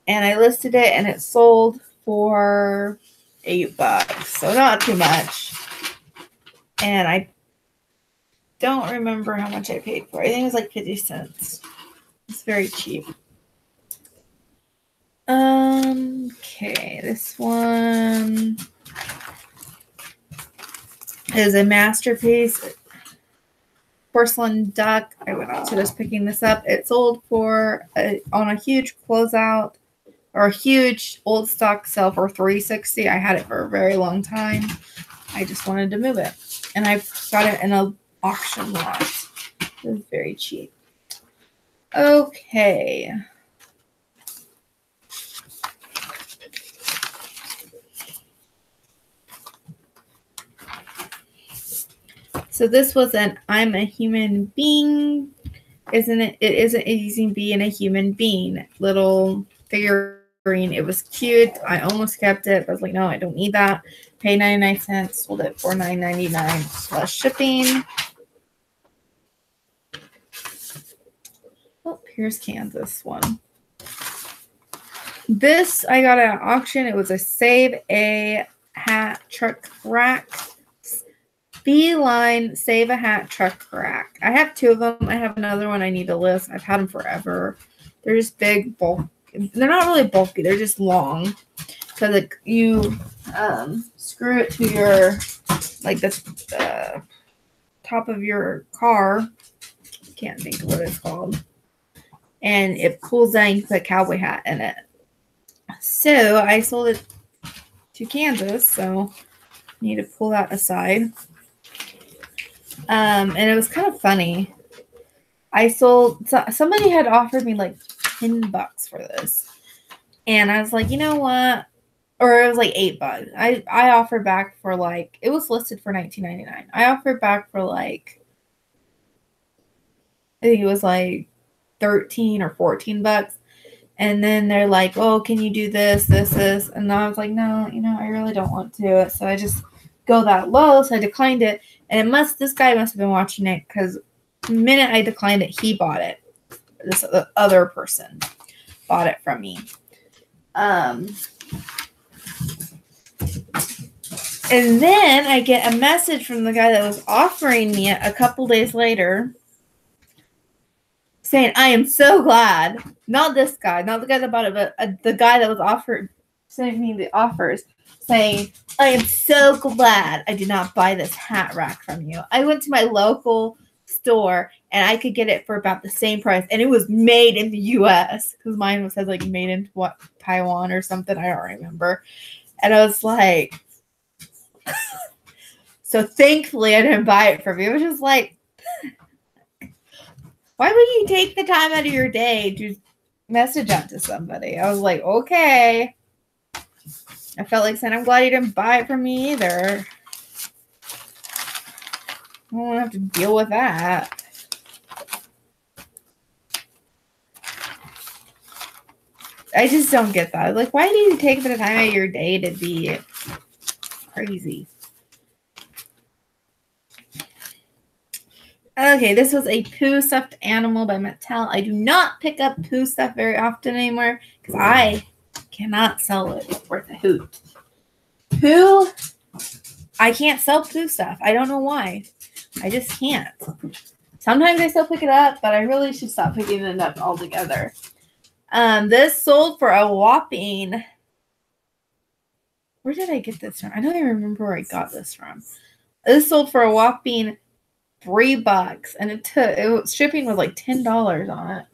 And I listed it and it sold for $8. So not too much. And I don't remember how much I paid for it. I think it was like 50 cents. It's very cheap. Okay, this one is a masterpiece. Porcelain duck. I went out to just picking this up. It sold for on a huge closeout or a huge old stock sale for $360. I had it for a very long time. I just wanted to move it, and I got it in an auction lot. It was very cheap. Okay. So this was an I'm a human being, isn't it? It isn't easy being a human being. Little figurine. It was cute. I almost kept it, but I was like, no, I don't need that. Paid 99 cents. Sold it for $9.99 plus shipping. Oh, here's Kansas one. This I got at an auction. It was a Save a Hat truck rack. Beeline Save a Hat truck rack. I have two of them. I have another one I need to list. I've had them forever. They're just big, bulk. They're not really bulky. They're just long. So that you screw it to your, like the top of your car. Can't think of what it's called. And it pulls down. You can put a cowboy hat in it. So I sold it to Kansas. So I need to pull that aside. And it was kind of funny. Somebody had offered me like $10 for this. And I was like, you know what? Or it was like $8. I offered back for like, it was listed for $19.99. I offered back for like, I think it was like $13 or $14. And then they're like, oh, can you do this? And I was like, no, I really don't want to. So I just go that low. So I declined it. And this guy must have been watching it because the minute I declined it, he bought it. This other person bought it from me. And then I get a message from the guy that was offering me it a couple days later saying, I am so glad. Not this guy, not the guy that bought it, but the guy that was offered, sending me the offers, saying, I am so glad I did not buy this hat rack from you. I went to my local store and I could get it for about the same price, and it was made in the US because mine was said like made in what, Taiwan or something. I don't remember. And I was like, so thankfully I didn't buy it from you. It was just like, why would you take the time out of your day to message out to somebody? I was like, okay. I felt like saying, I'm glad you didn't buy it from me either. I don't have to deal with that. I just don't get that. Like, why do you take the time out of your day to be crazy? Okay, this was a Pooh stuffed animal by Mattel. I do not pick up Pooh stuff very often anymore because I cannot sell it worth a hoot. Pooh, I can't sell Pooh stuff. I don't know why. I just can't. Sometimes I still pick it up, but I really should stop picking it up altogether. This sold for a whopping... Where did I get this from? I don't even remember where I got this from. This sold for a whopping $3, and shipping was like $10 on it.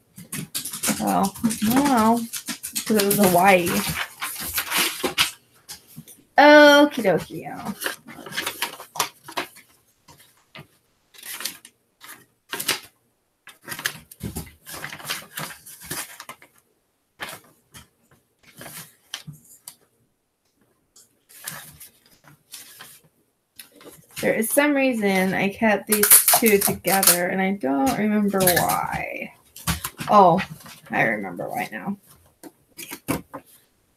Well, I don't know, because it was Hawaii. Okie dokie, yeah. There is some reason I kept these two together, and I don't remember why. Oh, I remember why now.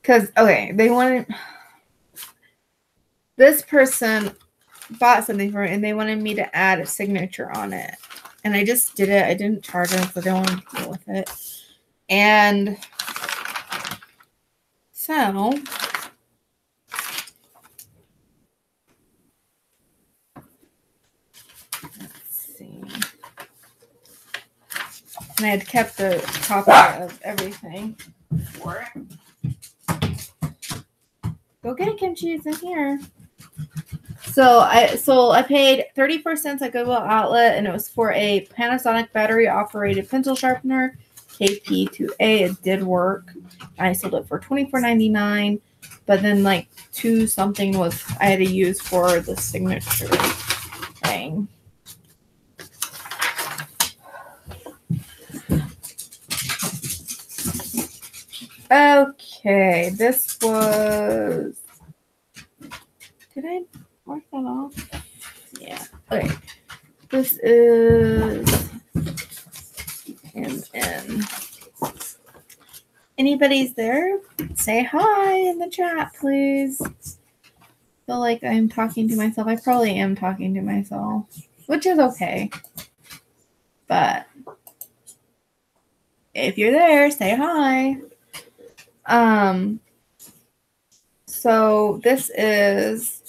Because, okay, they wanted... This person bought something for it, and they wanted me to add a signature on it. And I just did it. I didn't charge them because I don't want to deal with it. And so... And I had kept a copy of everything for it. Go get it, kimchi. It's in here. So I paid 34 cents at Goodwill Outlet, and it was for a Panasonic battery-operated pencil sharpener, KP2A. It did work. I sold it for $24.99, but then like $2 something was I had to use for the signature thing. Okay, this was... Did I mark that off? Yeah. Okay. This is... MN. Anybody's there? Say hi in the chat, please. Feel like I'm talking to myself. I probably am talking to myself, which is okay. But if you're there, say hi. So this is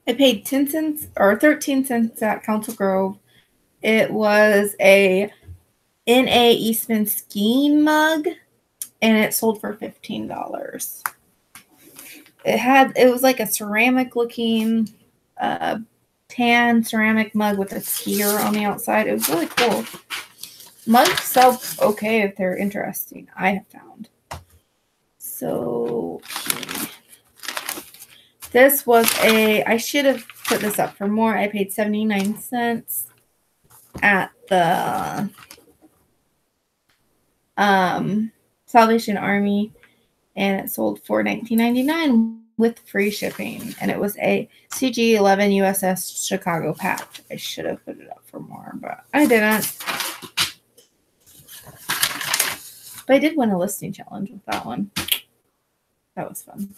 I paid 10 cents or 13 cents at Council Grove. It was a N.A. Eastman skiing mug, and it sold for $15. It was like a ceramic looking tan ceramic mug with a skier on the outside. It was really cool. Mugs sell okay if they're interesting, I have found. So this was I should have put this up for more. I paid 79 cents at the Salvation Army, and it sold for $19.99 with free shipping, and it was a CG-11 USS Chicago patch. I should have put it up for more, but I didn't. But I did win a listing challenge with that one. That was fun.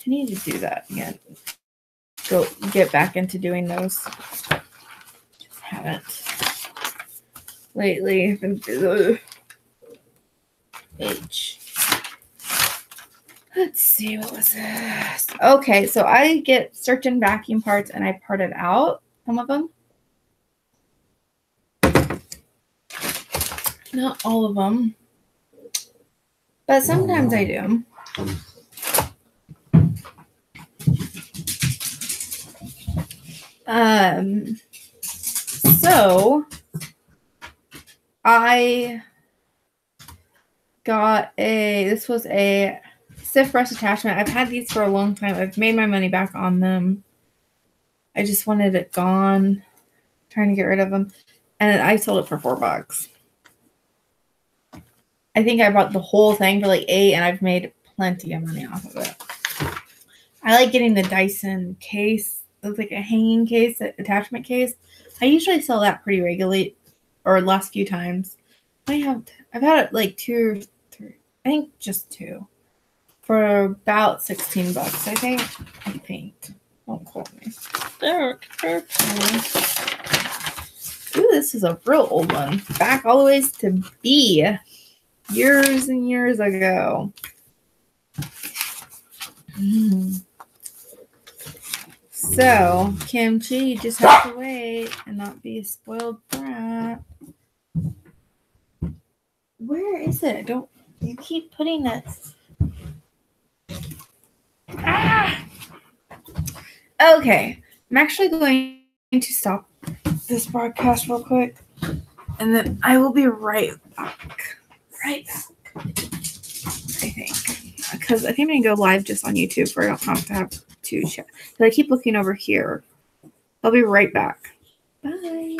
I need to do that again. Go get back into doing those. Just haven't lately. H. Let's see, what was this? Okay, so I get certain vacuum parts and I part it out, some of them. Not all of them, but sometimes I do. So I got this was a stiff brush attachment. I've had these for a long time. I've made my money back on them. I just wanted it gone, trying to get rid of them. And I sold it for $4. I think I bought the whole thing for like $8, and I've made plenty of money off of it. I like getting the Dyson case. It's like a hanging case, an attachment case. I usually sell that pretty regularly, or last few times. I've had it like 2 or 3. I think just 2 for about $16. I think. Don't quote me. There. Ooh, this is a real old one. Back all the ways to B. Years and years ago. So, kimchi, you just have to wait and not be a spoiled brat. Where is it? Don't you keep putting this? Ah! Okay, I'm actually going to stop this broadcast real quick, and then I will be right back. I think. Because I think I'm going to go live just on YouTube, so I don't have to have 2 chats. But I keep looking over here. I'll be right back. Bye.